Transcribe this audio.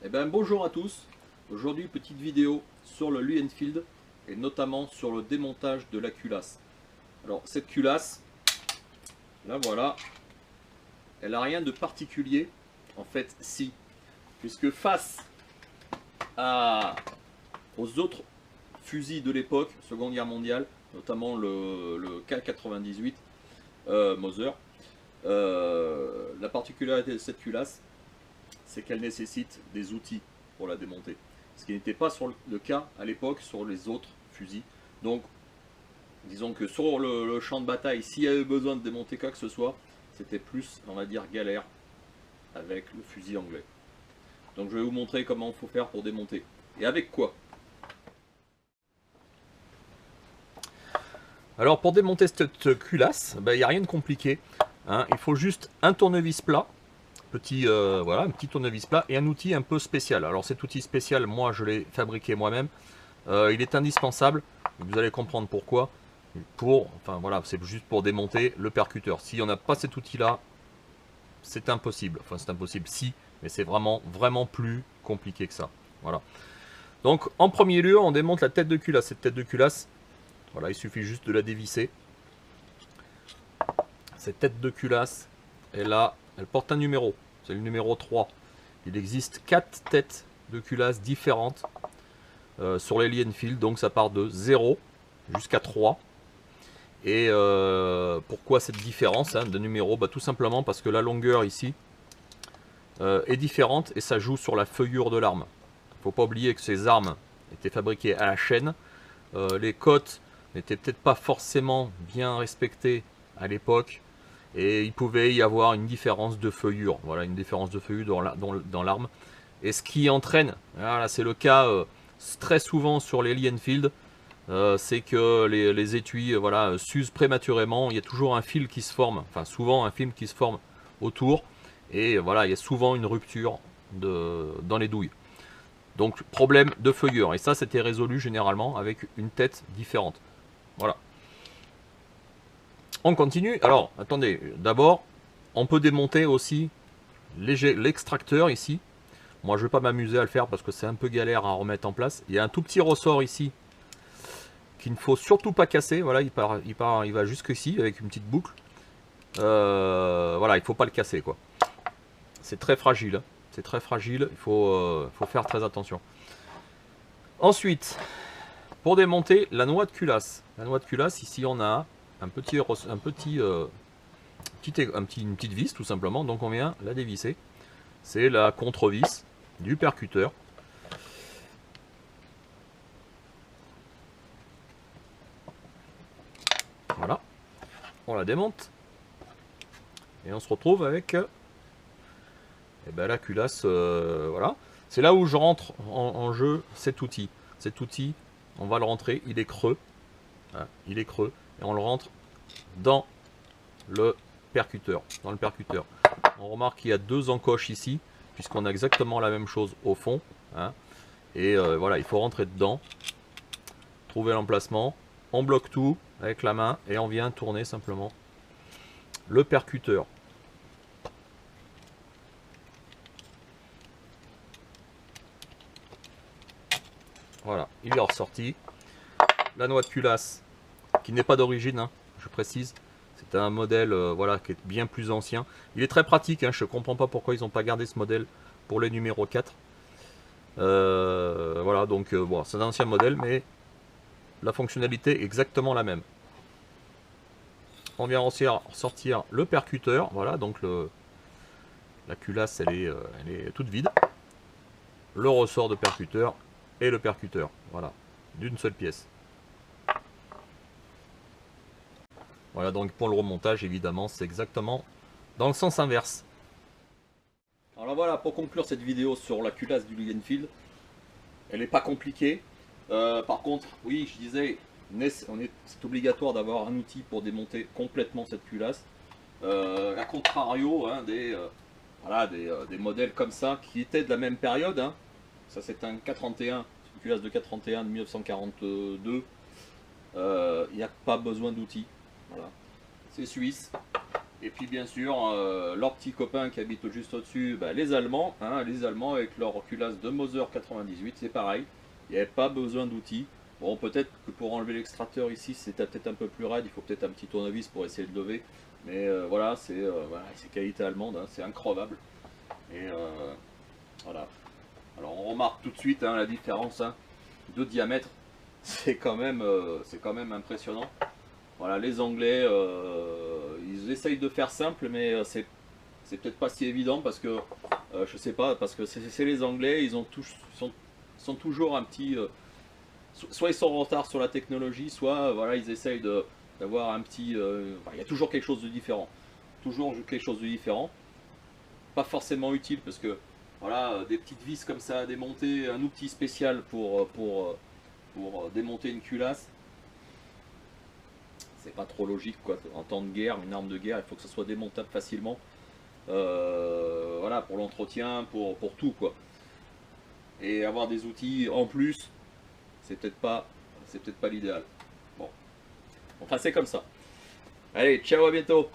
Eh ben, bonjour à tous. Aujourd'hui, petite vidéo sur le Lee Enfield et notamment sur le démontage de la culasse. Alors, cette culasse, là voilà, elle n'a rien de particulier. En fait, si, puisque face aux autres fusils de l'époque, Seconde Guerre mondiale, notamment le K98 Mauser, la particularité de cette culasse, c'est qu'elle nécessite des outils pour la démonter. Ce qui n'était pas le cas à l'époque sur les autres fusils. Donc, disons que sur le champ de bataille, s'il y avait besoin de démonter quoi que ce soit, c'était plus, on va dire, galère avec le fusil anglais. Donc je vais vous montrer comment il faut faire pour démonter. Et avec quoi? Alors pour démonter cette culasse, il n'y a rien de compliqué. Hein. Il faut juste un tournevis plat. Voilà, un petit tournevis plat et un outil un peu spécial. Alors cet outil spécial, moi je l'ai fabriqué moi-même. Il est indispensable, vous allez comprendre pourquoi. Enfin voilà, c'est juste pour démonter le percuteur. Si on n'a pas cet outil-là, c'est impossible. Enfin c'est impossible si, mais c'est vraiment plus compliqué que ça. Voilà. Donc en premier lieu, on démonte la tête de culasse. Cette tête de culasse, voilà, il suffit juste de la dévisser. Cette tête de culasse, elle porte un numéro. C'est le numéro 3. Il existe 4 têtes de culasse différentes sur les Lee Enfield. Donc ça part de 0 jusqu'à 3. Et pourquoi cette différence de numéro? Tout simplement parce que la longueur ici est différente et ça joue sur la feuillure de l'arme. Il ne faut pas oublier que ces armes étaient fabriquées à la chaîne. Les cotes n'étaient peut-être pas forcément bien respectées à l'époque. Et il pouvait y avoir une différence de feuillure. Voilà, une différence de feuillure dans l'arme. Et ce qui entraîne, voilà, c'est le cas très souvent sur les Lee Enfield, c'est que les étuis voilà, s'usent prématurément. Il y a toujours un fil qui se forme, enfin souvent un fil qui se forme autour. Et voilà, il y a souvent une rupture dans les douilles. Donc problème de feuillure. Et ça, c'était résolu généralement avec une tête différente. Voilà. On continue. Alors, attendez, d'abord, on peut démonter aussi l'extracteur ici. Moi, je ne vais pas m'amuser à le faire parce que c'est un peu galère à remettre en place. Il y a un tout petit ressort ici qu'il ne faut surtout pas casser. Voilà, il va jusqu'ici avec une petite boucle. Voilà, il ne faut pas le casser, quoi. C'est très fragile. Hein. C'est très fragile. Il faut faire très attention. Ensuite, pour démonter la noix de culasse. La noix de culasse, ici, on a une petite vis tout simplement, donc on vient la dévisser. C'est la contre-vis du percuteur. Voilà, on la démonte et on se retrouve avec la culasse. Voilà, c'est là où je rentre en jeu cet outil. Cet outil, on va le rentrer, il est creux. Voilà, il est creux. Et on le rentre dans le percuteur. On remarque qu'il y a 2 encoches ici, puisqu'on a exactement la même chose au fond. Hein. Et voilà, il faut rentrer dedans, trouver l'emplacement. On bloque tout avec la main et on vient tourner simplement le percuteur. Voilà, il est ressorti. La noix de culasse, qui n'est pas d'origine, hein, je précise. C'est un modèle voilà, qui est bien plus ancien. Il est très pratique, hein, je ne comprends pas pourquoi ils n'ont pas gardé ce modèle pour les numéros 4. Voilà, donc bon, c'est un ancien modèle, mais la fonctionnalité est exactement la même. On vient sortir le percuteur, voilà, donc la culasse elle est toute vide. Le ressort de percuteur et le percuteur, voilà, d'une seule pièce. Voilà, donc pour le remontage, évidemment, c'est exactement dans le sens inverse. Alors voilà, pour conclure cette vidéo sur la culasse du Lee Enfield, elle n'est pas compliquée. Par contre, oui, je disais, c'est obligatoire d'avoir un outil pour démonter complètement cette culasse. A contrario, hein, des modèles comme ça qui étaient de la même période. Hein. Ça, c'est un K31, une culasse de K31 de 1942. Il n'y a pas besoin d'outils. Voilà. C'est suisse Et puis bien sûr, leurs petits copains qui habitent juste au-dessus, bah, les Allemands, hein, les Allemands avec leur culasse de Moser 98, c'est pareil. Il n'y avait pas besoin d'outils. Bon, peut-être que pour enlever l'extracteur ici, c'est peut-être un peu plus raide, il faut peut-être un petit tournevis pour essayer de lever. Mais voilà, c'est qualité allemande, hein, c'est increvable. Et voilà. Alors on remarque tout de suite hein, la différence hein, de diamètre. C'est quand même impressionnant. Voilà, les Anglais, ils essayent de faire simple, mais c'est peut-être pas si évident parce que, je sais pas, parce que c'est les Anglais, ils ont sont toujours un petit, soit ils sont en retard sur la technologie, soit voilà, ils essayent d'avoir un petit, il y a toujours quelque chose de différent, toujours quelque chose de différent, pas forcément utile parce que voilà, des petites vis comme ça à démonter, un outil spécial pour démonter une culasse. C'est pas trop logique quoi. En temps de guerre, une arme de guerre, il faut que ça soit démontable facilement. Voilà, pour l'entretien, pour tout quoi. Et avoir des outils en plus, c'est peut-être pas l'idéal. Bon, enfin c'est comme ça. Allez, ciao, à bientôt.